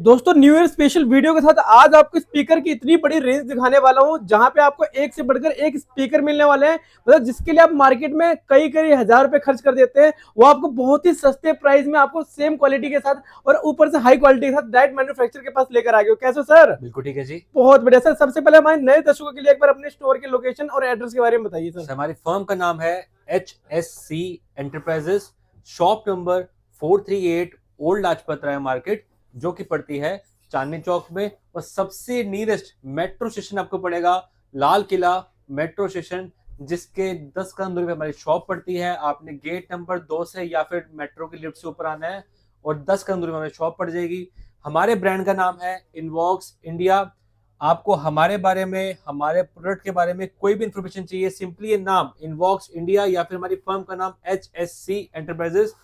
दोस्तों new year special video के साथ आज आपको स्पीकर की इतनी बड़ी रेंज दिखाने वाला हूं जहां पे आपको एक से बढ़कर एक स्पीकर मिलने वाले हैं। मतलब जिसके लिए आप मार्केट में कई कई हजार रुपए खर्च कर देते हैं, वो आपको बहुत ही सस्ते प्राइस में आपको सेम क्वालिटी के साथ और ऊपर से हाई क्वालिटी के साथ डायरेक्ट मैन्युफैक्चर के पास लेकर आ गए हो। कैसे सर? बिल्कुल ठीक है जी। बहुत बढ़िया सर। सबसे पहले हमारे नए दर्शकों के लिए एक बार अपने स्टोर के लोकेशन और एड्रेस के बारे में बताइए सर। हमारी फर्म का नाम है HSC enterprises, shop number 438 old Lajpat Rai market, जो कि पड़ती है चांदनी चौक में। और सबसे नियरेस्ट मेट्रो स्टेशन आपको पड़ेगा लाल किला मेट्रो स्टेशन, जिसके 10 कदम दूरी पे हमारी शॉप पड़ती है। आपने गेट नंबर 2 से या फिर मेट्रो की लिफ्ट से ऊपर आना है और 10 कदम दूरी में हमारी शॉप पड़ जाएगी। हमारे ब्रांड का नाम है इनवॉक्स इंडिया। आपको हमारे बारे में, हमारे प्रोडक्ट के बारे में कोई भी इंफॉर्मेशन चाहिए, सिंपली ये नाम इनवॉक्स इंडिया या फिर हमारी फर्म का नाम HSC एंटरप्राइजेस,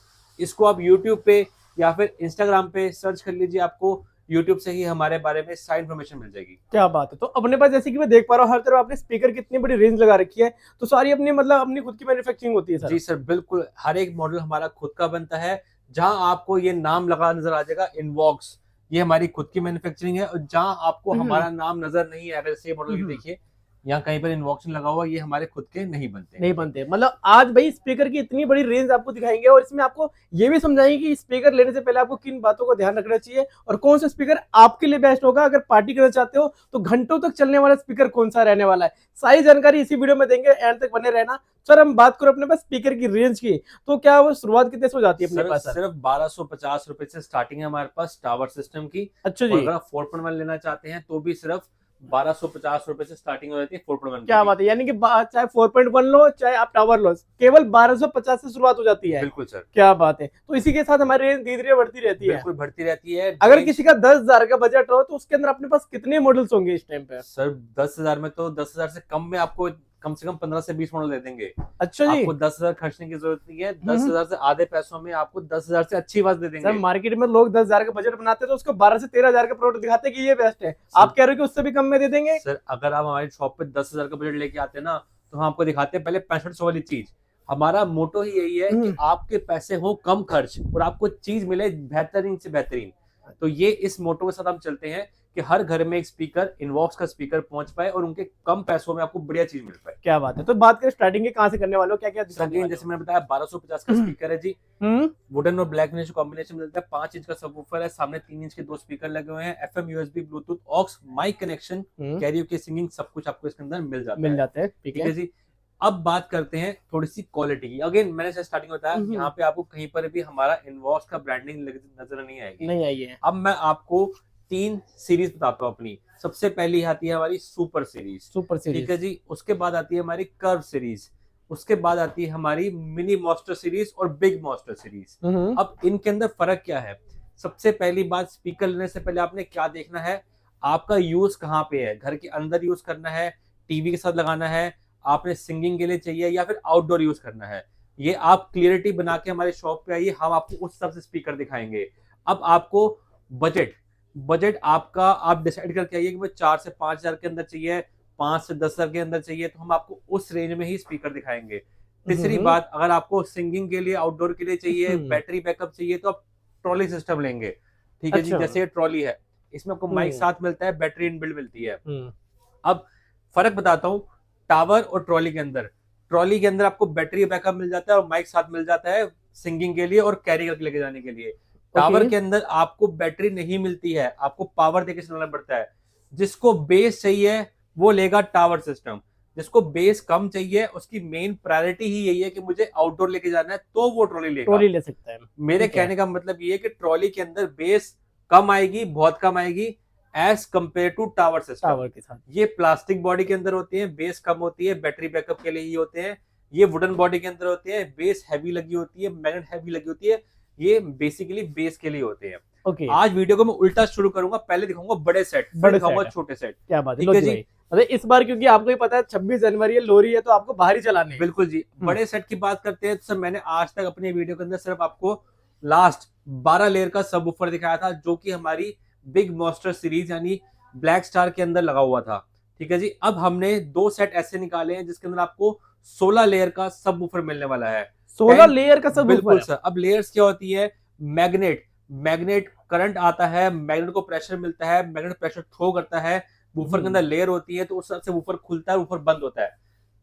इसको आप यूट्यूब पे या फिर इंस्टाग्राम पे सर्च कर लीजिए। आपको यूट्यूब से ही हमारे बारे में सारी इन्फॉर्मेशन मिल जाएगी। क्या बात है। तो अपने पास जैसे कि मैं देख पा रहा हूँ हर तरफ आपने स्पीकर की इतनी बड़ी रेंज लगा रखी है, तो सारी अपनी मतलब अपनी खुद की मैन्युफैक्चरिंग होती है सर? जी सर, बिल्कुल। हर एक मॉडल हमारा खुद का बनता है। जहां आपको ये नाम लगा नजर आ जाएगा इनवॉक्स, ये हमारी खुद की मैन्युफैक्चरिंग है। और जहां आपको हमारा नाम नजर नहीं है, अगर ये मॉडल देखिए यहाँ कहीं पर इनवॉक्स लगा हुआ, ये हमारे खुद के नहीं बनते। नहीं बनते। मतलब आज भाई स्पीकर की इतनी बड़ी रेंज आपको दिखाएंगे और इसमें आपको ये भी समझाएंगे कि स्पीकर लेने से पहले आपको किन बातों का ध्यान रखना चाहिए और कौन सा स्पीकर आपके लिए बेस्ट होगा। अगर पार्टी करना चाहते हो तो घंटों तक चलने वाला स्पीकर कौन सा रहने वाला है, सारी जानकारी इसी वीडियो में देंगे, एंड तक बने रहना। सर हम बात करो अपने पास स्पीकर की रेंज की, तो क्या वो शुरुआत कितने से हो जाती है अपने पास? सिर्फ 1250 रुपए से स्टार्टिंग है हमारे पास टावर सिस्टम की। अच्छा और जी। अगर आप 4.1 लेना चाहते हैं तो भी सिर्फ 1250 रुपए से स्टार्टिंग हो जाती है 4.1 क्या की। बात है। यानी कि चाहे 4.1 लो चाहे आप टावर लो, केवल 1250 से शुरुआत हो जाती है। बिल्कुल सर। क्या बात है। तो इसी के साथ हमारी रेंज धीरे धीरे बढ़ती रहती है। बिल्कुल बढ़ती रहती है। अगर किसी का 10,000 का बजट हो तो उसके अंदर अपने पास कितने मॉडल्स होंगे इस टाइम पे? सर 10,000 में तो 10,000 से कम में आपको कम से कम 15 से 20 मॉडल दे देंगे। अच्छा जी। आपको 10,000 खर्चने की जरूरत नहीं है। 10,000 से आधे पैसों में आपको 10,000 से अच्छी आवाज दे सर देंगे। मार्केट में लोग 10,000 का बजट बनाते हैं तो उसको 12 से 13,000 का प्रोडक्ट दिखाते हैं कि ये बेस्ट है। आप कह रहे हो कि उससे भी कम में दे देंगे? सर अगर आप हमारी शॉप पे 10,000 का बजट लेके आते हैं ना, तो हम आपको दिखाते हैं पहले 6500 वाली चीज। हमारा मोटो ही यही है कि आपके पैसे हो कम खर्च और आपको चीज मिले बेहतरीन से बेहतरीन। तो ये इस मोटो के साथ हम चलते हैं कि हर घर में एक स्पीकर, इनवॉक्स का स्पीकर पहुंच पाए और उनके कम पैसों में आपको बढ़िया चीज मिल पाए। क्या बात है। तो बात करें स्टार्टिंग के कहां से करने वाले हो, क्या क्या दिखाने वाले जैसे मैंने बताया 1250 का स्पीकर है जी। वुडन और ब्लैक फिनिश कॉम्बिनेशन मिलता है। 5 इंच का सबवूफर है, सामने 3 इंच के 2 स्पीकर लगे हुए हैं। FM USB Bluetooth aux mic connection, karaoke की सिंगिंग, सब कुछ आपको इसके अंदर मिल जाता है। ठीक है जी। अब बात करते हैं थोड़ी सी क्वालिटी की। अगेन मैंने स्टार्टिंग में बताया यहाँ पे आपको कहीं पर भी हमारा इनवॉक्स का ब्रांडिंग नजर नहीं आएगी। नहीं आई है। अब मैं आपको 3 सीरीज बताता हूँ अपनी। सबसे पहली आती है हमारी सुपर सीरीज। ठीक है जी। उसके बाद आती है हमारी कर्व सीरीज। उसके बाद आती है हमारी मिनी मॉन्स्टर सीरीज और बिग मॉन्स्टर सीरीज। अब इनके अंदर फर्क क्या है? सबसे पहली बात, स्पीकर लेने से पहले आपने क्या देखना है, आपका यूज कहाँ पे है। घर के अंदर यूज करना है, टीवी के साथ लगाना है, आपने सिंगिंग के लिए चाहिए या फिर आउटडोर यूज करना है, ये आप क्लियरिटी बना के हमारे शॉप पे आइए, हम आपको उस हिसाब से स्पीकर दिखाएंगे। अब आपको बजट आपका आप डिसाइड करके आइए कि मुझे 4 से 5,000 के अंदर चाहिए, 5 से 10,000 के अंदर चाहिए, तो हम आपको उस रेंज में ही स्पीकर दिखाएंगे। तीसरी बात, अगर आपको सिंगिंग के लिए, आउटडोर के लिए चाहिए, बैटरी बैकअप चाहिए, तो आप ट्रॉली सिस्टम लेंगे। ठीक है जी। जैसे ये ट्रॉली है, इसमें आपको माइक साथ मिलता है, बैटरी इनबिल्ट मिलती है। अब फर्क बताता हूँ टावर और ट्रॉली के अंदर। ट्रॉली के अंदर आपको बैटरी बैकअप मिल जाता है और माइक साथ मिल जाता है सिंगिंग के लिए और कैरी करके लेके जाने के लिए। टावर के अंदर आपको बैटरी नहीं मिलती है, आपको पावर देके चलाना पड़ता है। जिसको बेस चाहिए वो लेगा टावर सिस्टम, जिसको बेस कम चाहिए उसकी मेन प्रायोरिटी ही यही है कि मुझे आउटडोर लेके जाना है, तो वो ट्रॉली लेगा। ट्रॉली ले सकता है। मेरे कहने का मतलब ये है कि ट्रॉली के अंदर बेस कम आएगी, बहुत कम आएगी as compare to tower system. Tower के साथ ये प्लास्टिक बॉडी के अंदर होती है, बेस कम होती है, बैटरी बैकअप के लिए ही होते हैं। ये वुडन बॉडी के अंदर होते हैं, बेस हैवी लगी होती है, मैग्नेट हैवी लगी होती है। ये बेसिकली बेस के लिए होते हैं। आज वीडियो को मैं उल्टा शुरू करूंगा, पहले दिखाऊंगा बड़े सेट, फिर दिखाऊंगा छोटे सेट। क्या बात है जी। अरे इस बार क्योंकि आपको ही पता है 26 जनवरी है, लोरी है, तो आपको बाहर ही चलाने। बिल्कुल जी। बड़े सेट की बात करते हैं तो सर मैंने आज तक अपने वीडियो के अंदर सिर्फ आपको लास्ट 12 लेयर का सब वूफर दिखाया था, जो कि हमारी बिग मॉन्स्टर सीरीज यानी ब्लैक स्टार के अंदर लगा हुआ था। ठीक है जी। अब हमने 2 सेट ऐसे निकाले हैं जिसके अंदर आपको 16 लेयर का सब वूफर मिलने वाला है। 16 लेयर का सब वूफर। बिल्कुल सर। अब लेयर्स क्या होती है? मैग्नेट करंट आता है, मैग्नेट को प्रेशर मिलता है, मैग्नेट प्रेशर थ्रो करता है, वूफर के अंदर लेयर होती है, तो उस हिसाब से वूफर खुलता है, वूफर बंद होता है।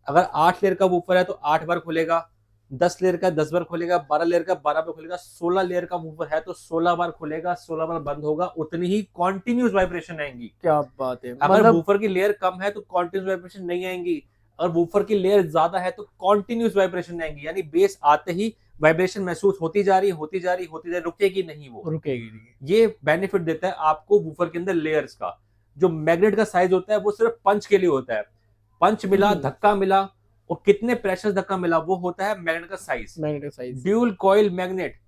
अगर 8 लेयर का वूफर है तो 8 बार खुलेगा, 10 लेयर का 10 बार खुलेगा, 12 लेयर का 12 बार खुलेगा, 16 लेयर का वूफर है तो 16 बार खुलेगा, 16 बार बंद होगा, उतनी ही कॉन्टिन्यूस वाइब्रेशन आएंगी। क्या बात है। अगर वूफर की लेयर कम है तो कॉन्टिन्यूस वाइब्रेशन नहीं आएंगी, और वूफर की लेयर ज्यादा है तो कॉन्टिन्यूस वाइब्रेशन आएंगी, यानी बेस आते ही वाइब्रेशन महसूस होती जा रही, रुकेगी नहीं, वो रुकेगी नहीं। ये बेनिफिट देता है आपको वूफर के अंदर लेयर्स का। जो मैग्नेट का साइज होता है वो सिर्फ पंच के लिए होता है, पंच मिला, धक्का मिला और कितने प्रेशर धक्का मिला, वो होता है मैग्नेट का साइज। ड्यूल कॉइल मैग्नेट,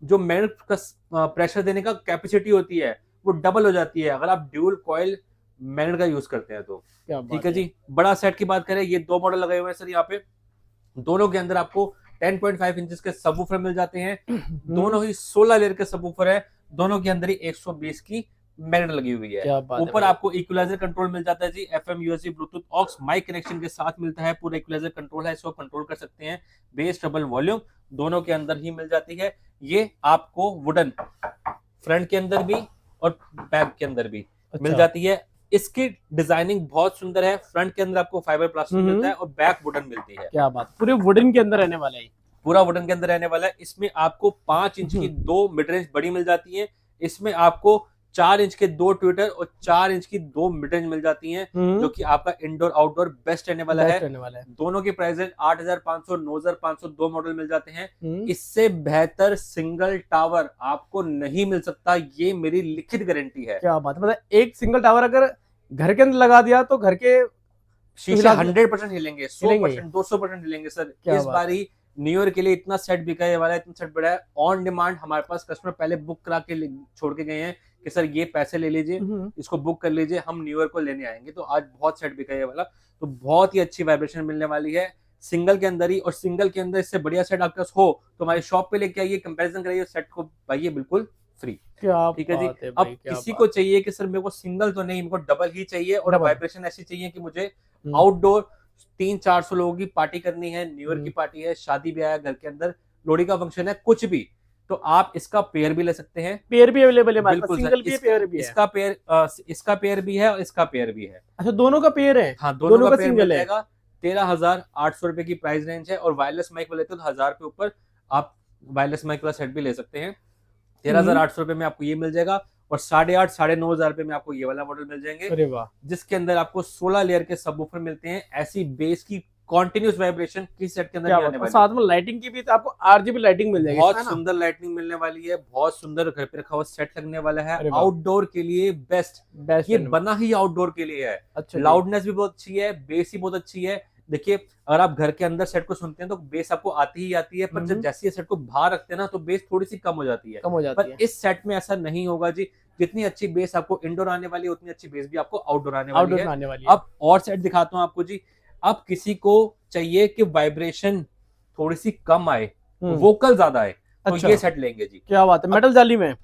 जो मैग्नेट का प्रेशर देने का कैपेसिटी होती है वो डबल हो जाती है अगर आप ड्यूल कॉइल मैग्नेट का यूज करते हैं तो। ठीक है जी। बड़ा सेट की बात करें, ये 2 मॉडल लगे हुए हैं सर यहाँ पे, दोनों के अंदर आपको 10.5 इंचेस के सबवूफर मिल जाते हैं, दोनों ही 16 लेयर के सबवूफर है, दोनों के अंदर ही 120 की मैग्नेट लगी हुई है। ऊपर आपको इक्वलाइजर कंट्रोल मिल जाता है जी, FM, USB, Bluetooth, aux mic connection के साथ मिलता है, पूरा इक्वलाइजर कंट्रोल है, इसको कंट्रोल कर सकते हैं। बेस, ट्रबल, वॉल्यूम दोनों के अंदर ही मिल जाती है। ये आपको वुडन फ्रंट के अंदर भी और बैक के अंदर भी मिल जाती है। इसकी डिजाइनिंग बहुत सुंदर है, फ्रंट के अंदर आपको फाइबर प्लास्टिक मिलता है और बैक वुडन मिलती है। क्या बात, पूरे वुडन के अंदर रहने वाला है, पूरा वुडन के अंदर रहने वाला है। इसमें आपको 5 इंच की 2 मिड रेंज बड़ी मिल जाती है, इसमें आपको 4 इंच के 2 ट्विटर और 4 इंच की 2 मिड रेंज मिल जाती हैं, जो कि आपका इंडोर आउटडोर बेस्ट रहने वाला है। दोनों की प्राइस रेंज 8500, 9500 2 मॉडल मिल जाते हैं। इससे बेहतर सिंगल टावर आपको नहीं मिल सकता, ये मेरी लिखित गारंटी है। क्या बात, मतलब एक सिंगल टावर अगर घर के अंदर लगा दिया तो घर के शीशे 100% हिलेंगे, 100%, 200% हिलेंगे सर। इस बारी न्यू ईयर के लिए इतना सेट बिकाने वाला है, इतना सेट बड़ा है, ऑन डिमांड हमारे पास कस्टमर पहले बुक करा के छोड़ के गए हैं कि सर ये पैसे ले लीजिए, इसको बुक कर लीजिए, हम न्यू ईयर को लेने आएंगे। तो आज बहुत सेट बिकाने वाला, तो बहुत ही अच्छी वाइब्रेशन मिलने वाली है सिंगल के अंदर ही। और सिंगल के अंदर इससे बढ़िया सेट आपके पास हो तो हमारी शॉप पे लेके आइए, कंपैरिजन कराइए, सेट को पाइए बिल्कुल फ्री। ठीक है जी। अब किसी को चाहिए कि सर मेरे को सिंगल तो नहीं, मेरे को डबल ही चाहिए, और वाइब्रेशन ऐसी चाहिए कि मुझे आउटडोर 300-400 लोगों की पार्टी करनी है, न्यू ईयर की पार्टी है, शादी ब्याह है, घर के अंदर लोहड़ी का फंक्शन है, कुछ भी, तो आप इसका पेयर भी ले सकते हैं। पेयर भी अवेलेबल है हमारे पास, सिंगल भी पेयर भी है, इसका पेयर भी है और इसका पेयर भी है। अच्छा, दोनों का पेयर है? हाँ, दोनों का पेयर मिल जाएगा। 13,800 रुपए की प्राइस रेंज है, और वायरलेस माइक वाले तो 1000 के ऊपर आप वायरलेस माइक वाला सेट भी ले सकते हैं। 13,800 रुपए में आपको ये मिल जाएगा, और 8,500 साढ़े 9,000 रुपए में आपको ये वाला मॉडल मिल जाएंगे। अरे वाह। जिसके अंदर आपको 16 लेयर के सबवूफर मिलते हैं, ऐसी बेस की कॉन्टिन्यूस वाइब्रेशन किस सेट के अंदर नहीं आने वाली। साथ में लाइटिंग की भी तो आपको RGB लाइटिंग मिल जाएगी, बहुत सुंदर लाइटिंग मिलने वाली है, बहुत सुंदर घर पे रखा हुआ सेट लगने वाला है, आउटडोर के लिए बेस्ट ये बना ही आउटडोर के लिए है। अच्छा, लाउडनेस भी बहुत अच्छी है, बेस ही बहुत अच्छी है। देखिए, अगर आप घर के अंदर सेट को सुनते हैं तो बेस आपको आती ही आती है, पर जब जैसे सेट को बाहर रखते हैं ना तो बेस थोड़ी सी कम हो जाती है। पर इस सेट में ऐसा नहीं होगा जी, जितनी अच्छी बेस आपको इंडोर आने वाली है उतनी अच्छी बेस भी आपको आउटडोर आने वाली है। अब और सेट दिखाता हूँ आपको जी। अब किसी को चाहिए कि वाइब्रेशन थोड़ी सी कम आए, वोकल ज्यादा आए, तो ये सेट लेंगे जी। क्या बात है, मेटल जाली में,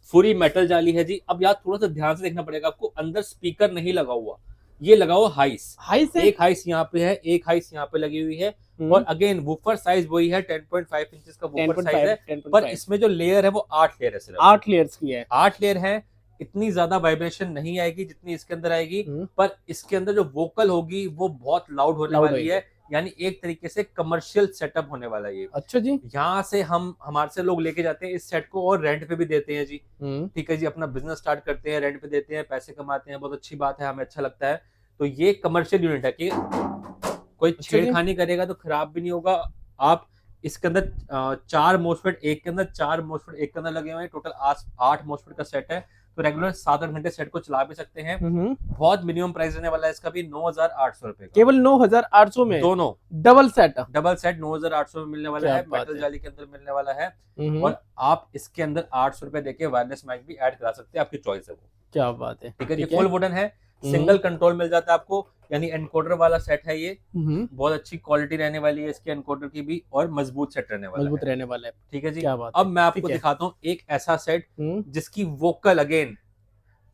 पूरी मेटल जाली है जी। अब यार थोड़ा सा ध्यान से देखना पड़ेगा आपको, अंदर स्पीकर नहीं लगा हुआ, ये लगा हुआ हाइस। एक हाइस यहाँ पे है, एक हाइस यहाँ पे लगी हुई है, और अगेन वूफर साइज वही है, 10.5 इंचेस का वूफर साइज है, पर इसमें जो लेयर है वो 8 लेयर है, सिर्फ 8 लेयर्स की है। 8 लेयर है, इतनी ज्यादा वाइब्रेशन नहीं आएगी जितनी इसके अंदर आएगी, पर इसके अंदर जो वोकल होगी वो बहुत लाउड होने वाली है, यानी एक तरीके से कमर्शियल सेटअप होने वाला है ये। अच्छा जी। यहाँ से हम हमारे से लोग लेके जाते हैं इस सेट को, और रेंट पे भी देते हैं जी। ठीक है जी, अपना बिजनेस स्टार्ट करते हैं, रेंट पे देते हैं, पैसे कमाते हैं, बहुत अच्छी बात है, हमें अच्छा लगता है। तो ये कमर्शियल यूनिट है कि कोई छेड़खानी करेगा तो खराब भी नहीं होगा। आप इसके अंदर 4 मोस्फेट एक के अंदर, 4 मोस्फेट एक के अंदर लगे हुए हैं, टोटल 8 मोस्फेट का सेट है, तो रेगुलर 7-8 घंटे सेट को चला भी सकते हैं। बहुत मिनिमम प्राइस रहने वाला है इसका भी, 9,800 रुपए, केवल 9,800 में दोनों डबल सेट 9,800 में मिलने वाला है, मेटल जाली के अंदर मिलने वाला है, और आप इसके अंदर 800 रुपए देके वायरलेस माइक भी ऐड करा सकते हैं, आपकी चॉइस है वो। क्या बात है। ठीक है, ये फुल वुडन है, सिंगल कंट्रोल मिल जाता है आपको, यानी एनकोडर वाला सेट है ये। बहुत अच्छी क्वालिटी रहने वाली है इसके एनकोडर की भी, और मजबूत सेट रहने वाला है। ठीक है जी। अब मैं आपको दिखाता हूँ एक ऐसा सेट जिसकी वोकल, अगेन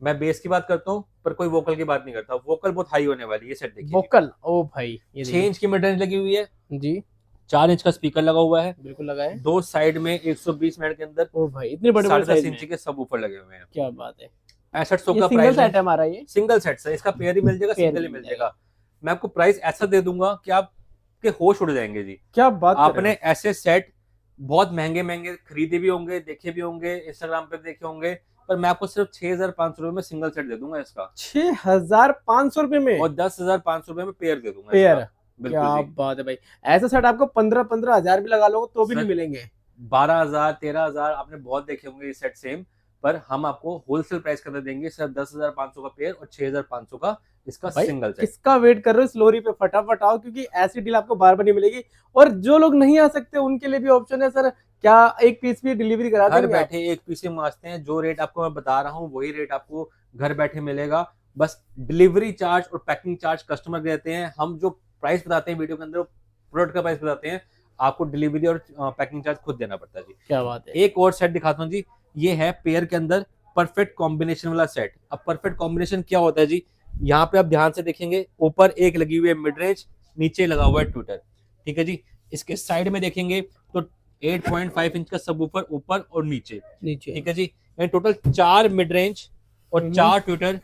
मैं बेस की बात करता हूँ पर कोई वोकल की बात नहीं करता, वोकल बहुत हाई होने वाली है। सेट देखिए, वोकल, ओ भाई, 6 इंच की मिड रेंज लगी हुई है जी, 4 इंच का स्पीकर लगा हुआ है, बिल्कुल लगा है। दो साइड में 120 मिनट के अंदर ओ भाई इतने बड़े बड़े 10.5 साइज इंच में, के सब ऊपर लगे हुए हैं। क्या बात है। 6500 ये का सिंगल प्राइस सेट है, है हमारा, ये सिंगल सेट सर, इसका पेयर ही मिल जाएगा, पेयर सिंगल ही भी मिल मिल जाएगा। मैं आपको प्राइस ऐसा दे दूंगा कि आपके होश उड़ जाएंगे जी। क्या बात कर रहे आपने ऐसे सेट बहुत महंगे महंगे खरीदे भी होंगे, देखे भी होंगे, इंस्टाग्राम पे देखे होंगे, पर मैं आपको सिर्फ 6500 रुपए में सिंगल सेट दे दूंगा इसका, हो, 6500 रुपए में और 10,500 रुपए में पेयर दे दूंगा पेयर। इसका। बिल्कुल क्या जी बात है भाई, ऐसा सेट आपको 15 हजार भी लगा लो तो भी सर, नहीं मिलेंगे। 12,000 13,000 आपने बहुत देखे होंगे ये सेट सेम, पर हम आपको होलसेल प्राइस के अंदर देंगे सिर्फ 10,500 का पेयर और 6,500 का इसका भाई सिंगल सेट। किसका वेट कर रहे हो इस लोरी पे, फटाफट आओ, क्योंकि ऐसी डील आपको बार बार नहीं मिलेगी। और जो लोग नहीं आ सकते उनके लिए भी ऑप्शन है सर, क्या एक पीस भी डिलीवरी करा घर देंगे आप? बैठे एक पीस मांगते हैं, जो रेट आपको मैं बता रहा हूँ वही रेट आपको घर बैठे मिलेगा। बस डिलीवरी चार्ज और पैकिंग चार्ज कस्टमर देते हैं, हम जो प्राइस बताते हैं वीडियो के अंदर प्रोडक्ट का प्राइस बताते हैं, आपको डिलीवरी और पैकिंग चार्ज खुद देना पड़ता है जी। क्या बात है। एक और सेट दिखाता हूँ जी, ये है पेयर के अंदर परफेक्ट कॉम्बिनेशन वाला सेट। अब परफेक्ट कॉम्बिनेशन क्या होता है जी, यहाँ पे आप ध्यान से देखेंगे, ऊपर एक लगी हुई है मिड रेंज, नीचे लगा हुआ है ट्विटर, ठीक है जी। इसके साइड में देखेंगे तो 8.5 इंच का सबवूफर ऊपर और नीचे, ठीक है जी। यानी टोटल 4 मिड रेंज और 4 ट्विटर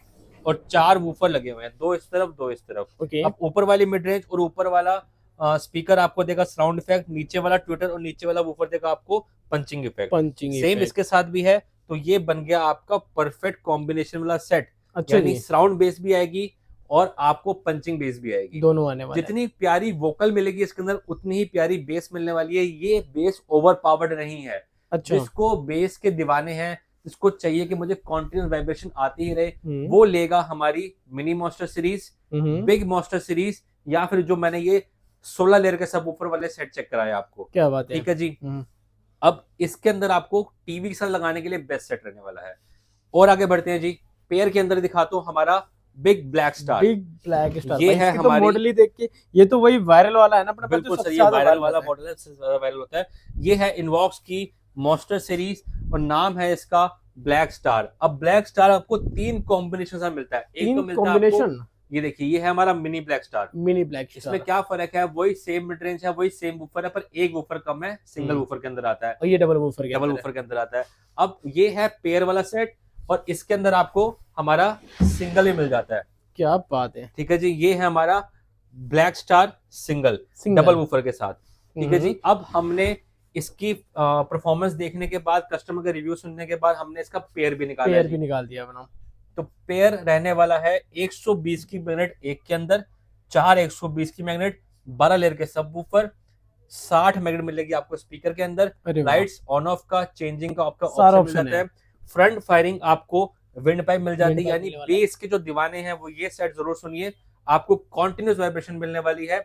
और 4 वूफर लगे हुए हैं, 2 इस तरफ 2 इस तरफ। ओके। अब ऊपर वाली मिड रेंज और ऊपर वाला स्पीकर आपको देगा साउंड इफेक्ट, नीचे वाला ट्विटर और नीचे वाला वूफर देगा आपको पंचिंग इफेक्ट। सेम इसके साथ भी है, तो ये बन गया आपका परफेक्ट कॉम्बिनेशन वाला सेट। अच्छा, यानी साउंड बेस भी आएगी और आपको पंचिंग बेस भी आएगी, दोनों आने वाले। जितनी प्यारी वोकल मिलेगी इसके अंदर उतनी ही प्यारी बेस मिलने वाली है। ये बेस ओवर पावर्ड नहीं है। अच्छा। जिसको बेस के दीवाने हैं, जिसको चाहिए कि मुझे कॉन्टिन्यूस वाइब्रेशन आती ही रहे, वो लेगा हमारी mini monster series, big monster series, या फिर जो मैंने ये 16 लेयर के सब ऊपर वाले सेट चेक कराया आपको। क्या बात है। ठीक है जी। अब इसके अंदर आपको टीवी के साथ लगाने के लिए बेस्ट सेट रहने वाला है। और आगे बढ़ते हैं जी, पेयर के अंदर दिखाता हूं हमारा big black star. Big black star, ये है तो हमारी मॉडल ही देख के ये तो वही वायरल वाला है ना अपने पास, बिल्कुल जो सर, सबसे ये ज्यादा वायरल वाला होता है। मॉडल है, सबसे ज्यादा वायरल होता है। ये है इनवॉक्स की मॉन्स्टर सीरीज और नाम है इसका ब्लैक स्टार। अब ब्लैक स्टार आपको 3 कॉम्बिनेशन से मिलता है। एक तो मिलता है आपको, ये देखिए, ये है हमारा mini black star. Mini black star, इसमें क्या फर्क है, वही सेम मिड रेंज है, वही सेम वूफर है, पर एक वूफर कम है, सिंगल वूफर के अंदर आता है, और ये डबल वूफर के अंदर आता है। अब ये है पेयर वाला सेट और इसके अंदर आपको हमारा सिंगल ही मिल जाता है। क्या बात है। ठीक है जी, ये है हमारा black star single double woofer के साथ। ठीक है जी। अब हमने इसकी परफॉर्मेंस देखने के बाद, कस्टमर का रिव्यू सुनने के बाद, हमने इसका पेयर भी निकाल दिया बना। तो पेयर रहने वाला है 120 की मैग्नेट एक के अंदर, 4 120 की मैग्नेट, 12 लेयर के सब वूफर, 60 मैग्नेट मिलेगी आपको स्पीकर के अंदर, लाइट्स ऑन ऑफ का, चेंजिंग का आपका ऑप्शन मिल जाता है, फ्रंट फायरिंग आपको विंड पाइप मिल जाती है। यानी बेस के जो दीवाने हैं वो ये सेट जरूर सुनिए, आपको कॉन्टिन्यूस वाइब्रेशन मिलने वाली है।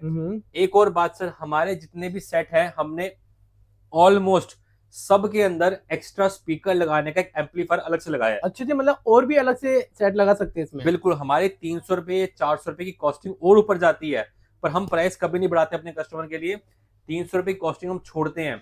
एक और बात सर, हमारे जितने भी सेट हैं हमने ऑलमोस्ट सब के अंदर एक्स्ट्रा स्पीकर लगाने का एक एम्पलीफायर अलग से लगाया है। अच्छा जी, मतलब और भी अलग से सेट लगा सकते हैं इसमें? बिल्कुल, हमारे 300 रुपए 400 रुपए की कॉस्टिंग और ऊपर जाती है, पर हम प्राइस कभी नहीं बढ़ाते अपने कस्टमर के लिए। 300 रुपए की कॉस्टिंग हम छोड़ते हैं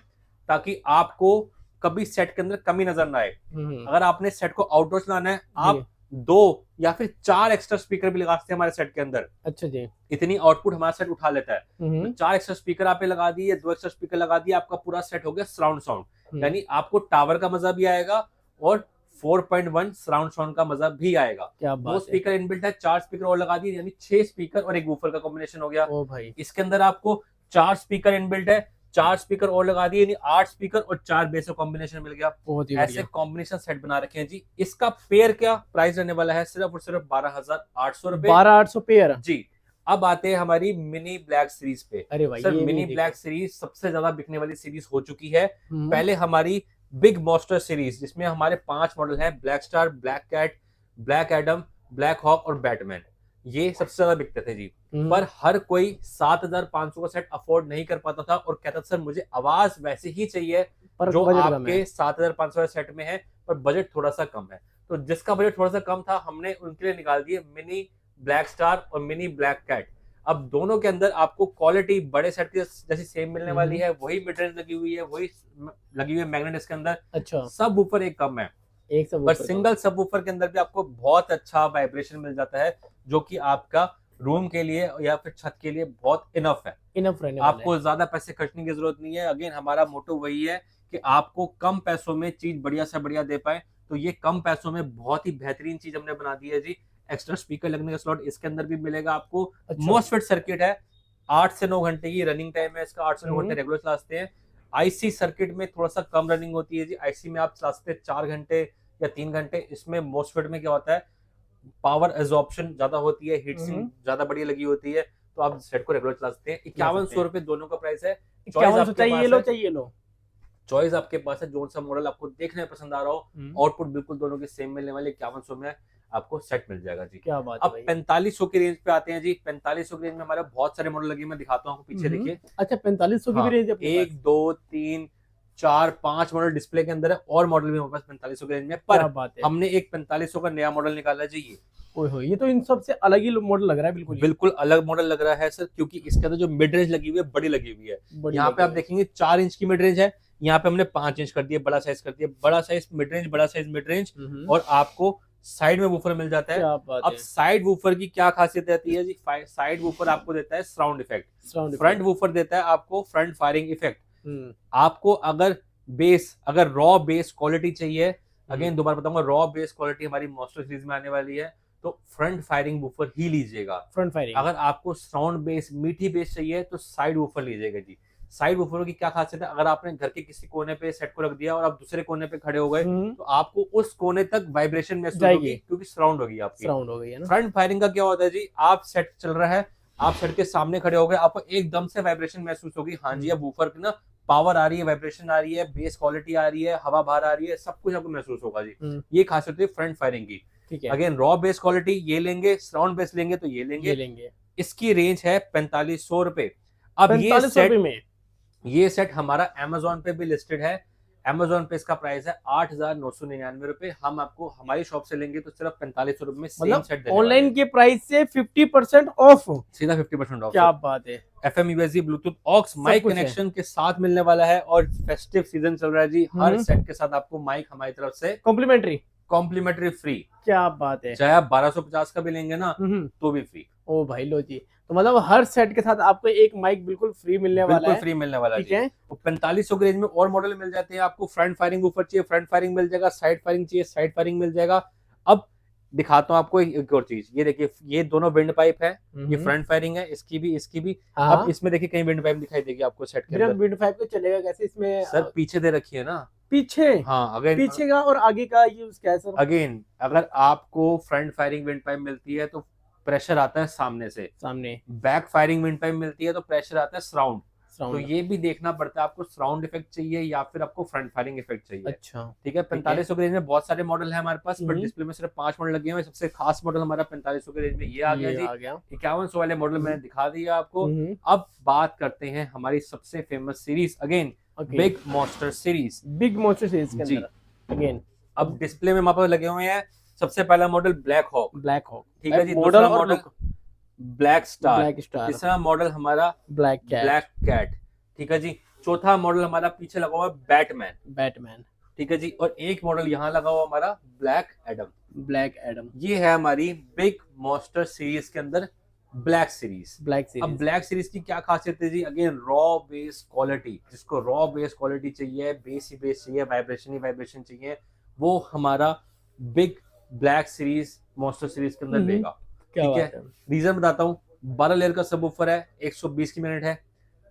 ताकि आपको कभी सेट के अंदर कमी नजर ना आए। अगर आपने सेट को आउटडोर चलाना है, आप 2 या फिर 4 एक्स्ट्रा स्पीकर भी लगा सकते हैं हमारे सेट के अंदर। अच्छा जी। इतनी आउटपुट हमारा सेट उठा लेता है। तो 4 एक्स्ट्रा स्पीकर आपने लगा दिए, 2 एक्स्ट्रा स्पीकर लगा दिए, आपका पूरा सेट हो गया सराउंड साउंड। यानी आपको टावर का मजा भी आएगा और 4.1 सराउंड साउंड का मजा भी आएगा। 2 स्पीकर इनबिल्ट है, 4 स्पीकर और लगा दिए, यानी 6 स्पीकर और एक वूफर का कॉम्बिनेशन हो गया। ओ भाई। इसके अंदर आपको 4 स्पीकर इनबिल्ट है, 4 स्पीकर और लगा दिए, यानी 8 स्पीकर और 4 बेस का कॉम्बिनेशन मिल गया। ऐसे कॉम्बिनेशन सेट बना रखे हैं जी। इसका पेयर क्या प्राइस रहने वाला है, सिर्फ और सिर्फ 12,800 रुपए। 12,800 पेयर जी। अब आते हैं हमारी मिनी ब्लैक सीरीज पे। अरे भाई, सर मिनी ब्लैक सीरीज सबसे ज्यादा बिकने वाली सीरीज हो चुकी है। पहले हमारी बिग मॉन्स्टर सीरीज, जिसमें हमारे 5 मॉडल हैं, black star, black cat, black Adam, black hawk और बैटमैन, ये सबसे ज्यादा बिकते थे जी। पर हर कोई 7,500 का सेट अफोर्ड नहीं कर पाता था और कहता था सर मुझे आवाज वैसे ही चाहिए जो आपके 7,500 सेट में है, पर बजट थोड़ा सा कम है। तो जिसका बजट थोड़ा सा कम था, हमने उनके लिए निकाल दिए मिनी ब्लैक स्टार और मिनी ब्लैक कैट। अब दोनों के अंदर आपको क्वालिटी बड़े सेट की जैसी सेम मिलने वाली है, वही मिड रेंज लगी हुई है, वही लगी हुई है मैग्नेट इसके अंदर। अच्छा। सब ऊपर एक कम है, एक सब पर सिंगल सब ऊपर के अंदर भी आपको बहुत अच्छा वाइब्रेशन मिल जाता है, जो कि आपका रूम के लिए या फिर छत के लिए बहुत इनफ है, इनफ रहने वाला है। आपको ज्यादा पैसे खर्चने की जरूरत नहीं है। अगेन हमारा मोटो वही है कि आपको कम पैसों में चीज बढ़िया से बढ़िया दे पाए, तो ये कम पैसों में बहुत ही बेहतरीन चीज हमने बना दी है जी। एक्स्ट्रा स्पीकर लगने का स्लॉट इसके अंदर भी मिलेगा आपको। अच्छा। मोस्टफेट सर्किट है, 8 से 9 घंटे की रनिंग टाइम है इसका, 8 से 9 घंटे रेगुलर चलाते हैं। आईसी सर्किट में थोड़ा सा कम रनिंग होती है जी, आईसी में आप चला सकते हैं 4 घंटे या 3 घंटे। इसमें मोस्टफेट में क्या होता है, पावर एब्जॉर्प्शन ज्यादा होती है, हीट सिंक ज्यादा बढ़िया लगी होती है, तो आप सेट को रेगुलर चला सकते हैं। 5100 रुपए दोनों का प्राइस है। 5100 चाहिए ये लो, चाहिए लो, चॉइस आपके पास है, जो सा मॉडल आपको देखने में पसंद आ रहा हो, आउटपुट बिल्कुल दोनों के सेम मिलने वाले। 5100 में आपको सेट मिल जाएगा जी। क्या बात अब 4500 की रेंज पे आते हैं जी। 4500 की रेंज में हमारे बहुत सारे मॉडल लगे, मैं दिखाता हूँ आपको, पीछे देखिए। अच्छा 4500 की हाँ, भी रेंज है? 1 2 3 4 5 मॉडल डिस्प्ले के अंदर है, और मॉडल भी हमारे पास 4500 की रेंज में। पर बात है, हमने एक 4500 का नया मॉडल निकाला है जी। ये तो इन सबसे अलग ही मॉडल लग रहा है, बिल्कुल अलग मॉडल लग रहा है सर, क्योंकि इसके अंदर जो मिड रेंज लगी हुई है बड़ी लगी हुई है। यहाँ पे आप देखेंगे 4 इंच की मिड रेंज है, यहाँ पे हमने 5 इंच कर दिया, बड़ा साइज कर दिया, बड़ा साइज मिड रेंज, बड़ा साइज मिड रेंज, और आपको साइड में वूफर मिल जाता है। अब साइड वूफर की क्या खासियत रहती है जी, साइड वूफर आपको देता है साउंड इफेक्ट, फ्रंट वूफर देता है आपको फ्रंट फायरिंग इफेक्ट। आपको अगर रॉ बेस क्वालिटी चाहिए, अगेन दोबारा बताऊंगा, रॉ बेस क्वालिटी हमारी मॉन्स्टर सीरीज में आने वाली है, तो फ्रंट फायरिंग वूफर ही लीजिएगा। Front firing. अगर आपको साउंड बेस मीठी बेस चाहिए तो साइड वूफर लीजिएगा जी। साइड वूफरों की क्या खासियत है, अगर आपने घर के किसी कोने पे सेट को रख दिया और आप दूसरे कोने पे खड़े हो गए, तो आपको उस कोने तक वाइब्रेशन महसूस होगी, क्योंकि सराउंड होगी आपकी। सराउंड हो गई है ना। फ्रंट फायरिंग का क्या होता है जी, आप सेट चल रहा है, आप सेट के सामने खड़े हो गए, आपको एकदम से वाइब्रेशन महसूस होगी, हाँ जी अब वूफर की ना पावर आ रही है, वाइब्रेशन आ रही है, बेस क्वालिटी आ रही है, हवा बाहर आ रही है, सब कुछ आपको महसूस होगा जी। ये खासियत है फ्रंट फायरिंग की। ठीक है। अगेन रॉ बेस क्वालिटी ये लेंगे, साउंड बेस लेंगे तो ये लेंगे। इसकी रेंज है 4500 रुपए। अब ये सेट हमारा Amazon पे भी लिस्टेड है। Amazon पे इसका प्राइस है 8,999 रुपए। हम आपको हमारी शॉप से लेंगे तो सिर्फ 4500 रुपए में सेम सेट देने ऑनलाइन के प्राइस से 50% ऑफ, सीधा 50% ऑफ। क्या बात है। FM USB Bluetooth aux mic connection के साथ मिलने वाला है, और फेस्टिव सीजन चल रहा है जी, हर सेट के साथ आपको माइक हमारी तरफ से कॉम्प्लीमेंट्री फ्री। क्या बात है। चाहे आप 1250 का भी लेंगे ना तो भी फ्री। ओ भाई लो जी, तो मतलब हर सेट के साथ आपको एक माइक बिल्कुल फ्री मिलने वाला है। फ्री मिलने वाला ठीक है। 4500 की रेंज में और मॉडल मिल जाते हैं आपको। फ्रंट फायरिंग ऊपर चाहिए फ्रंट फायरिंग मिल जाएगा, साइड फायरिंग चाहिए साइड फायरिंग मिल जाएगा। अब दिखाता हूँ आपको एक और चीज, ये देखिए ये दोनों विंड पाइप है, ये फ्रंट फायरिंग है, इसकी भी। अब इसमें देखिए कहीं विंड पाइप दिखाई देगी आपको सेट के अंदर। विंड पाइप तो चलेगा कैसे इसमें सर, पीछे दे रखी है ना, पीछे। हाँ, अगर पीछे का और आगे का यूज क्या है सर? अगेन अगर आपको फ्रंट फायरिंग विंड पाइप मिलती है तो प्रेशर आता है सामने से, बैक फायरिंग विंड पाइप मिलती है तो प्रेशर आता है सराउंड। तो ये भी देखना पड़ता है आपको सराउंड इफेक्ट चाहिए या फिर आपको फ्रंट फायरिंग इफेक्ट चाहिए। अच्छा, ठीक है। 4500 की रेंज में बहुत सारे मॉडल है हमारे पास, बट डिस्प्ले में सिर्फ 5 मॉडल लगे हुए हैं। सबसे खास मॉडल हमारा 4500 की रेंज में ये आ गया जी। 5100 वाले मॉडल मैंने दिखा दिया आपको। अब बात करते हैं हमारी सबसे famous series, again big monster series. के अंदर अगेन अब डिस्प्ले में हमारे पास लगे हुए हैं। सबसे पहला मॉडल ब्लैक हॉक, ठीक है जी। Model model black star. तीसरा मॉडल हमारा ब्लैक कैट, ठीक है जी। चौथा मॉडल हमारा पीछे लगा हुआ है बैटमैन, ठीक है जी। और एक मॉडल यहाँ लगा हुआ हमारा ब्लैक एडम। ये है हमारी बिग मॉन्स्टर सीरीज के अंदर ब्लैक सीरीज। अब ब्लैक सीरीज की क्या खासियत है जी, अगेन रॉ बेस क्वालिटी। जिसको रॉ बेस क्वालिटी चाहिए, बेस ही बेस चाहिए, वाइब्रेशन ही वाइब्रेशन चाहिए, वो हमारा big black series monster series के अंदर लेगा। ठीक है। रीजन बताता हूँ, 12 लेयर का सबवूफर है, 120 की मैग्नेट है,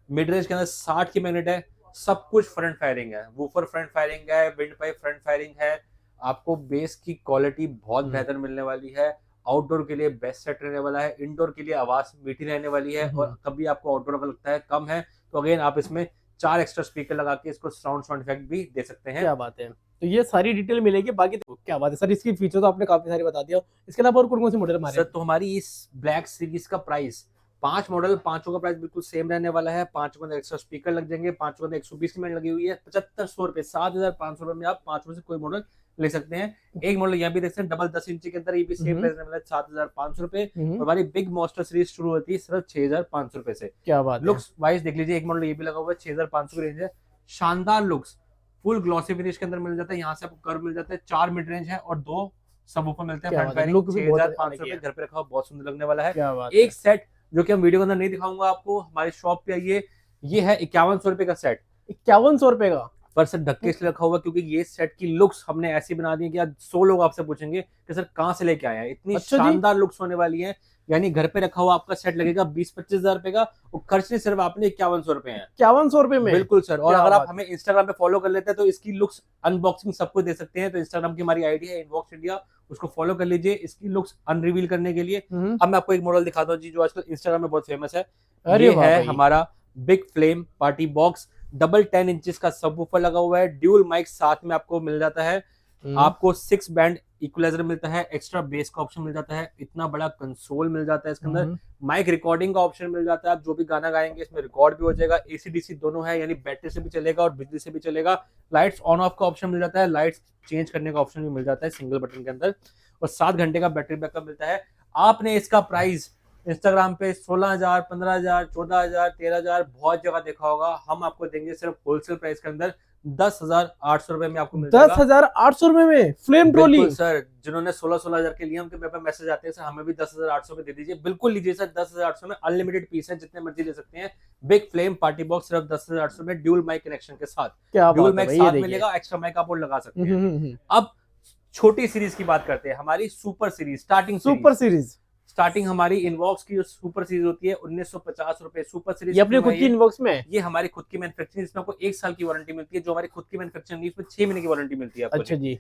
मिड रेंज के अंदर 60 की मैग्नेट है, सब कुछ फ्रंट फायरिंग है, वूफर फ्रंट फायरिंग है, विंड पाइप फ्रंट फायरिंग है। आपको बेस की क्वालिटी बहुत बेहतर मिलने वाली है। आउटडोर के लिए बेस्ट सेट रहने वाला है, इंडोर के लिए आवाज मीठी रहने वाली है। और कभी आपको आउटडोर अगर लगता है कम है तो अगेन आप इसमें 4 एक्स्ट्रा स्पीकर लगा के इसको साउंड इफेक्ट भी दे सकते हैं। क्या बात है। तो ये सारी डिटेल मिलेगी। बाकी तो क्या बात है सर, इसकी फीचर तो आपने काफी सारी बता दिया। इसके अलावा और कौन से मॉडल हमारे? सर, तो हमारी इस ब्लैक सीरीज का प्राइस, 5 मॉडल, 5 का प्राइस बिल्कुल सेम रहने वाला है। 5 में एक्स्ट्रा स्पीकर लग जाएंगे, 5 में 120 की मैग्नेट लगी हुई है। 7500 रुपए, 7500 रुपए में आप 5 में से कोई मॉडल ले सकते हैं। एक मॉडल यहाँ भी देख सकते हैं, डबल 10 इंच के अंदर, ये भी सेम प्राइस रहने वाला है 7500 रुपए। हमारी बिग मॉन्स्टर सीरीज शुरू होती है सिर्फ 6500 रुपए से। क्या बात है। लुक्स वाइज देख लीजिए, एक मॉडल ये भी लगा हुआ है, 6500 की रेंज है। शानदार लुक्स, फुल ग्लॉसी फिनिश के अंदर मिल जाता है। यहाँ से आपको कर्व मिल जाता है, 4 मिड रेंज है और 2 सबवूफर मिलते हैं क्या फ्रंट बात है, वायरिंग, लुक भी बहुत 6,500 अलग रुपए, है। घर पे रखा हुआ बहुत सुंदर लगने वाला है। क्या बात एक सेट जो कि हम वीडियो के अंदर नहीं दिखाऊंगा आपको, हमारी शॉप पे आइए, ये है 5100 रुपए का सेट। है, 5100 रुपए का। पर सर धक्के से रखा हुआ, क्योंकि ये सेट की लुक्स हमने ऐसी बना दी है कि आज 100 लोग आपसे पूछेंगे कि सर कहाँ से लेके आए हैं। इतनी अच्छा जी। शानदार लुक्स होने वाली है, यानी घर पे रखा हुआ आपका सेट लगेगा 20-25 हजार रुपए का, और खर्चने सिर्फ आपने 5100 रुपए हैं। 5100 रुपए में? बिल्कुल सर। और क्या अगर आप बात है। हमें इंस्टाग्राम पे फॉलो कर लेते हैं तो इसकी लुक्स अनबॉक्सिंग सबको दे सकते हैं। तो इंस्टाग्राम की हमारी आईडी है इनबॉक्स इंडिया, उसको फॉलो कर लीजिए इसकी लुक्स अनरिवील करने के लिए। अब मैं आपको एक मॉडल दिखाता हूँ जी, जो आजकल इंस्टाग्राम में बहुत फेमस है। अरे ये वाह है भाई। हमारा big flame party box, double 10 inches का सबवूफर लगा हुआ है, ड्यूल माइक साथ में आपको मिल जाता है, आपको 6 बैंड इक्वलाइजर मिलता है, एक्स्ट्रा बेस का ऑप्शन मिल जाता है, इतना बड़ा कंसोल मिल जाता है इसके अंदर, माइक रिकॉर्डिंग का ऑप्शन मिल जाता है, आप जो भी गाना गाएंगे इसमें रिकॉर्ड भी हो जाएगा, एसी-डीसी दोनों है, यानी बैटरी से भी चलेगा और बिजली से भी चलेगा, लाइट्स ऑन ऑफ का ऑप्शन मिल जाता है, लाइट्स चेंज करने का ऑप्शन भी मिल जाता है सिंगल बटन के अंदर, और 7 घंटे का बैटरी बैकअप मिलता है। आपने इसका प्राइस इंस्टाग्राम पे 16,000, 15,000, 14,000, 13,000 बहुत जगह देखा होगा, हम आपको देंगे सिर्फ होलसेल प्राइस के अंदर 10,800 रुपए में आपको मिल जाएगा। 10,800 रुपए में फ्लेम ट्रॉली? बिल्कुल सर, जिन्होंने 16,000 के लिए उनके पे मैसेज आते हैं सर हमें भी 10,800 में दे दीजिए, बिल्कुल लीजिए सर, 10,800 में अनलिमिटेड पीस है, जितने मर्जी ले सकते हैं। बिग फ्लेम पार्टी बॉक्स सिर्फ 10,800 में, ड्यूल माइक कनेक्शन के साथ। क्या ड्यूल बात है माइक भाई, ये साथ देखिए। मिलेगा, एक्स्ट्रा माइक आप और लगा सकते हैं। अब छोटी सीरीज की बात करते हैं, हमारी super series, super series. Starting हमारी इनबॉक्स की जो सुपर सीरीज होती है 1950 रुपए सुपर सीरीज। ये अपनी खुद की इनबॉक्स में है? ये हमारी खुद की मैन्युफैक्चरिंग, इसमें आपको 1 साल की वारंटी मिलती है, जो हमारी खुद की मैन्युफैक्चरिंग है इसमें 6 महीने की वारंटी मिलती है आपको। अच्छा जी।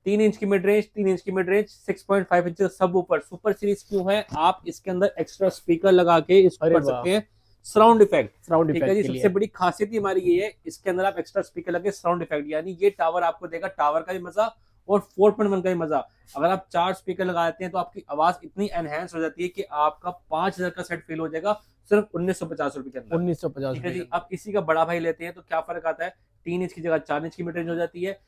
3 इंच की मिड रेंज, 3 इंच की मिड रेंज, 6.5 इंच सब ऊपर। सुपर सीरीज क्यों है? आप इसके अंदर एक्स्ट्रा स्पीकर लगा के इसको कर सकते हैं साउंड इफेक्ट। साउंड ठीक है इफेक्ट जी, के सबसे लिए। बड़ी खासियत ही हमारी ये है, इसके अंदर आप एक्स्ट्रा स्पीकर लगे साउंड इफेक्ट, यानी ये टावर आपको देगा टावर का भी मजा और 4.1 का भी मजा। अगर आप 4 स्पीकर लगाते हैं तो आपकी आवाज इतनी एनहेंस हो जाती है कि आपका 5,000 का सेट फील हो जाएगा सिर्फ 1950 रुपए के अंदर। 1950 ठीक है जी। अब इसी का बड़ा भाई लेते हैं तो क्या फर्क आता है? 3 इंच की जगह 4 इंच की मिड रेंज हो जाती है,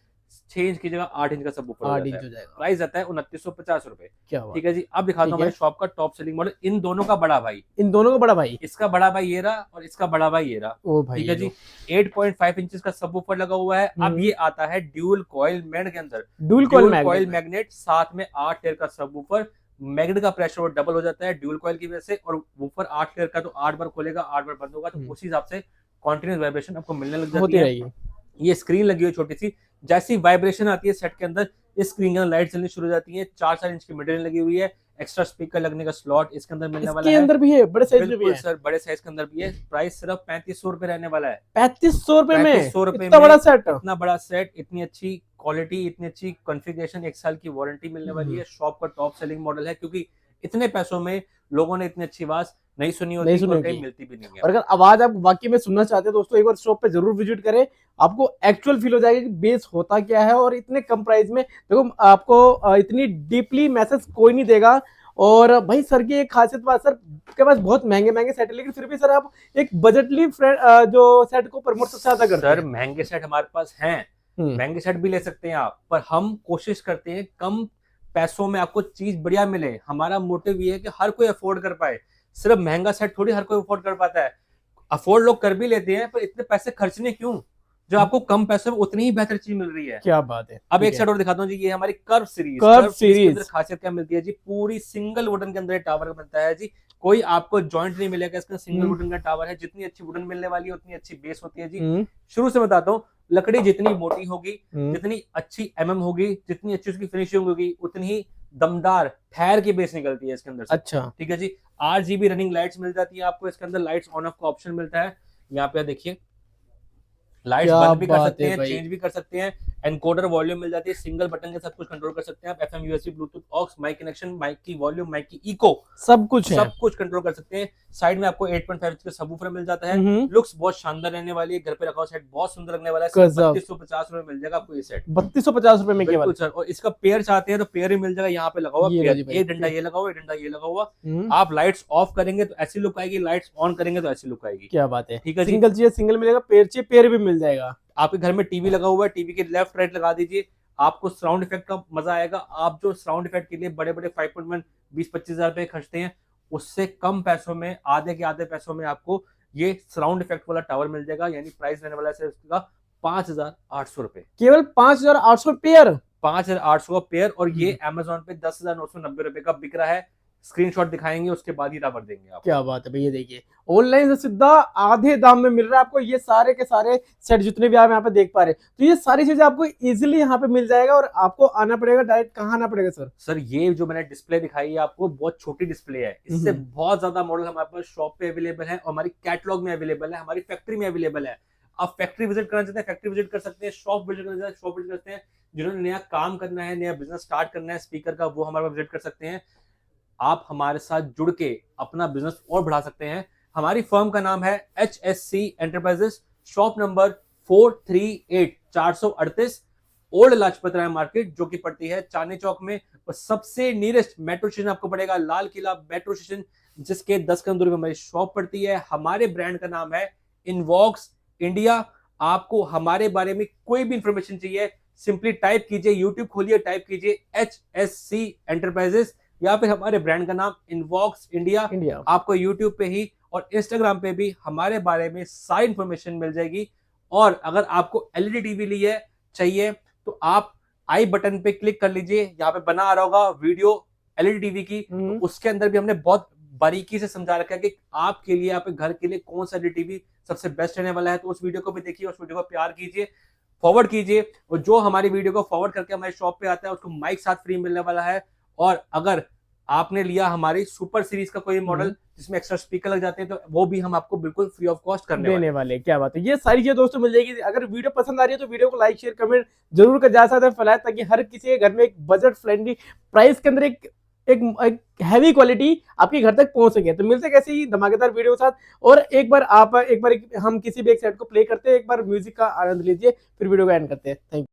6 इंच की जगह 8 इंच का सबवूफर हो 8 जाता इंच है। हो जाएगा। प्राइस आता है 2950 रुपए। क्या बात। ठीक है जी। अब दिखाता हूँ ठीक हमारे है। शॉप का टॉप सेलिंग मॉडल, इन दोनों का बड़ा भाई। इन दोनों का बड़ा भाई? इसका बड़ा भाई ये रहा और इसका बड़ा भाई ये रहा। ओ भाई, ठीक है जी। 8.5 इंचेस का सबवूफर लगा हुआ है। अब ये आता है ड्यूल कॉइल मैग्नेट के अंदर, ड्यूल कॉइल मैग्नेट, साथ में 8 लेयर का सबवूफर। मैग्नेट का प्रेशर और डबल हो जाता है ड्यूल कॉइल की वजह से, और वूफर 8 लेयर का, तो 8 बार खोलेगा 8 बार बंद होगा, तो उसी हिसाब से कॉन्टिन्यूस वाइब्रेशन आपको मिलने लग जाती होती है। रहेगी। ये स्क्रीन लगी हुई छोटी सी, जैसी वाइब्रेशन आती है सेट के अंदर, इस स्क्रीन के अंदर लाइट चलनी शुरू हो जाती है। 4-4 इंच की मिड रेंज लगी हुई है, एक्स्ट्रा स्पीकर लगने का स्लॉट इसके अंदर मिलने वाला इसके है। अंदर भी है, बड़े साइज में भी बिल्कुल है? सर, बड़े साइज के अंदर भी है। प्राइस सिर्फ 3500 रुपए रहने वाला है। 3500 रुपए में? 3500 रुपए इतना में बड़ा सेट? इतना बड़ा सेट, इतनी अच्छी क्वालिटी, इतनी अच्छी कॉन्फ़िगरेशन, 1 साल की वारंटी मिलने वाली है। शॉप का टॉप सेलिंग मॉडल है, क्योंकि इतने पैसों में लोगों ने इतनी अच्छी आवाज नहीं सुनी होती और कहीं मिलती भी नहीं है। और अगर आवाज आप वाकई में सुनना चाहते हैं दोस्तों, एक बार शॉप पे जरूर विजिट करें, आपको एक्चुअल फील हो जाएगा कि बेस होता क्या है। और इतने कम प्राइस में देखो, आपको इतनी डीपली मैसेज कोई नहीं देगा। और भाई सर की एक खासियत बात, सर के पास बहुत महंगे महंगे सेट है, लेकिन फिर भी सर आप एक बजटली जो सेट को प्रमोट सबसे ज्यादा करते हैं। सर महंगे सेट हमारे पास हैं, महंगे सेट भी ले सकते हैं आप, पर हम कोशिश करते हैं कम पैसों में आपको चीज बढ़िया मिले। हमारा मोटिव ये है कि हर कोई अफोर्ड कर पाए। सिर्फ महंगा सेट थोड़ी हर कोई अफोर्ड कर पाता है, अफोर्ड लोग कर भी लेते हैं, पर इतने पैसे खर्चने क्यों, जो आपको कम पैसों में उतनी ही बेहतर चीज मिल रही है। क्या बात है। अब एक सेट और दिखाता हूँ जी, ये हमारी कर्व सीरीज। कर्व सीरीज के अंदर खासियत क्या मिलती है जी? पूरी सिंगल वुडन के अंदर टावर बनता है जी, कोई आपको जॉइंट नहीं मिलेगा, इसका सिंगल वुडन का टावर है। जितनी अच्छी वुडन मिलने वाली है उतनी अच्छी बेस होती है जी। शुरू से बताता हूँ, लकड़ी जितनी मोटी होगी, जितनी अच्छी एमएम होगी, जितनी अच्छी उसकी फिनिशिंग होगी, उतनी ही दमदार ठहर की बेस निकलती है इसके अंदर से। अच्छा। ठीक है जी। RGB रनिंग लाइट्स मिल जाती है आपको इसके अंदर, लाइट्स ऑन ऑफ का ऑप्शन मिलता है। यहाँ पे देखिए, लाइट्स बंद भी कर सकते हैं, चेंज भी कर सकते हैं। एनकोडर वॉल्यूम मिल जाती है, सिंगल बटन के सब कुछ कंट्रोल कर सकते हैं आप। FM USB Bluetooth aux, mic connection, mic की वॉल्यूम, माइक की इको, सब कुछ है, सब कुछ कंट्रोल कर सकते हैं। साइड में आपको 8.5 इंच का सबवूफर मिल जाता है। लुक्स बहुत शानदार रहने वाली है, घर पे रखा हुआ सेट बहुत सुंदर लगने वाला है। 3250 रुपए मिल जाएगा आपको ये सेट, 3250 रुपए में केवल सर। और इसका पेयर चाहते हैं तो पेयर भी मिल जाएगा, यहाँ पे लगा हुआ पेयर, एक डंडा ये लगा हुआ, एक डंडा ये लगा हुआ। आप लाइट्स ऑफ करेंगे तो ऐसी लुक आएगी, लाइट्स ऑन करेंगे तो ऐसी लुक आएगी। क्या बात है। ठीक है, सिंगल चाहिए सिंगल मिलेगा, पेयर चाहिए पेयर भी मिल जाएगा। आपके घर में टीवी लगा हुआ है, टीवी के लेफ्ट राइट लगा दीजिए, आपको साउंड इफेक्ट का मजा आएगा। आप जो साउंड इफेक्ट के लिए बड़े बड़े 5.1 20-25 हजार रुपए खर्चते हैं, उससे कम पैसों में, आधे के आधे पैसों में आपको ये साउंड इफेक्ट वाला टावर मिल जाएगा। यानी प्राइस रहने वाला है इसका 5,800 रुपए, केवल 5,800 पेयर। 5,800 का पेयर, और ये Amazon पे 10,990 रुपए का बिक रहा है। स्क्रीनशॉट दिखाएंगे, उसके बाद ही नंबर देंगे आप। क्या बात है भैया, देखिए ऑनलाइन से सीधा आधे दाम में मिल रहा है आपको ये सारे के सारे सेट, जितने भी आप यहाँ पे देख पा रहे हैं। तो ये सारी चीजें आपको इजीली यहाँ पे मिल जाएगा, और आपको आना पड़ेगा डायरेक्ट। कहाँ आना पड़ेगा सर? सर ये जो मैंने डिस्प्ले दिखाई है आपको, बहुत छोटी डिस्प्ले है, इससे बहुत ज्यादा मॉडल हमारे पास शॉप पे अवेलेबल है, और हमारी कैटलॉग में अवेलेबल है, हमारी फैक्ट्री में अवेलेबल है। आप फैक्ट्री विजिट करना चाहते हैं, फैक्ट्री विजिट कर सकते हैं, शॉप विजिट करना चाहते हैं, शॉप विजिट करते हैं। जिन्होंने नया काम करना है, नया बिजनेस स्टार्ट करना है स्पीकर का, वो हमारे विजिट कर सकते हैं। आप हमारे साथ जुड़ के अपना बिजनेस और बढ़ा सकते हैं। हमारी फर्म का नाम है HSC enterprises, shop number 438 438 old Lajpat Rai market, जो कि पड़ती है चांदनी चौक में। और सबसे नियरेस्ट मेट्रो स्टेशन आपको पड़ेगा लाल किला मेट्रो स्टेशन, जिसके 10 कदम दूरी में हमारी शॉप पड़ती है। हमारे ब्रांड का नाम है इनवॉक्स इंडिया। आपको हमारे बारे में कोई भी इंफॉर्मेशन चाहिए, सिंपली टाइप कीजिए, यूट्यूब खोलिए, टाइप कीजिए HSC एंटरप्राइजेस, या फिर हमारे ब्रांड का नाम इनवॉक्स इंडिया। आपको यूट्यूब पे ही और इंस्टाग्राम पे भी हमारे बारे में सारी इंफॉर्मेशन मिल जाएगी। और अगर आपको LED टीवी चाहिए तो आप आई बटन पे क्लिक कर लीजिए, यहाँ पे बना आ रहा होगा वीडियो LED टीवी की। तो उसके अंदर भी हमने बहुत बारीकी से समझा रखा है कि आपके लिए, आपके घर के लिए कौन सा LED टीवी सबसे बेस्ट रहने वाला है। तो उस वीडियो को भी देखिए, उस वीडियो को प्यार कीजिए, फॉरवर्ड कीजिए, और जो हमारी वीडियो को फॉरवर्ड करके हमारे शॉप पे आता है उसको माइक साथ फ्री मिलने वाला है। और अगर आपने लिया हमारी सुपर सीरीज का कोई मॉडल जिसमें एक्स्ट्रा स्पीकर लग जाते हैं, तो वो भी हम आपको बिल्कुल फ्री ऑफ कॉस्ट देने वाले। क्या बात है, ये सारी चीजें दोस्तों मिल जाएगी। अगर वीडियो पसंद आ रही है तो वीडियो को लाइक शेयर कमेंट जरूर कर जा सकते हैं फैलाए, ताकि हर किसी के घर में एक बजट फ्रेंडली प्राइस के अंदर एक हैवी क्वालिटी आपके घर तक पहुंच सके। तो मिलते कैसे ही धमाकेदार वीडियो के साथ। और एक बार हम किसी भी एक सेट को प्ले करते हैं, एक बार म्यूजिक का आनंद लीजिए, फिर वीडियो को एंड करते हैं। Thank you.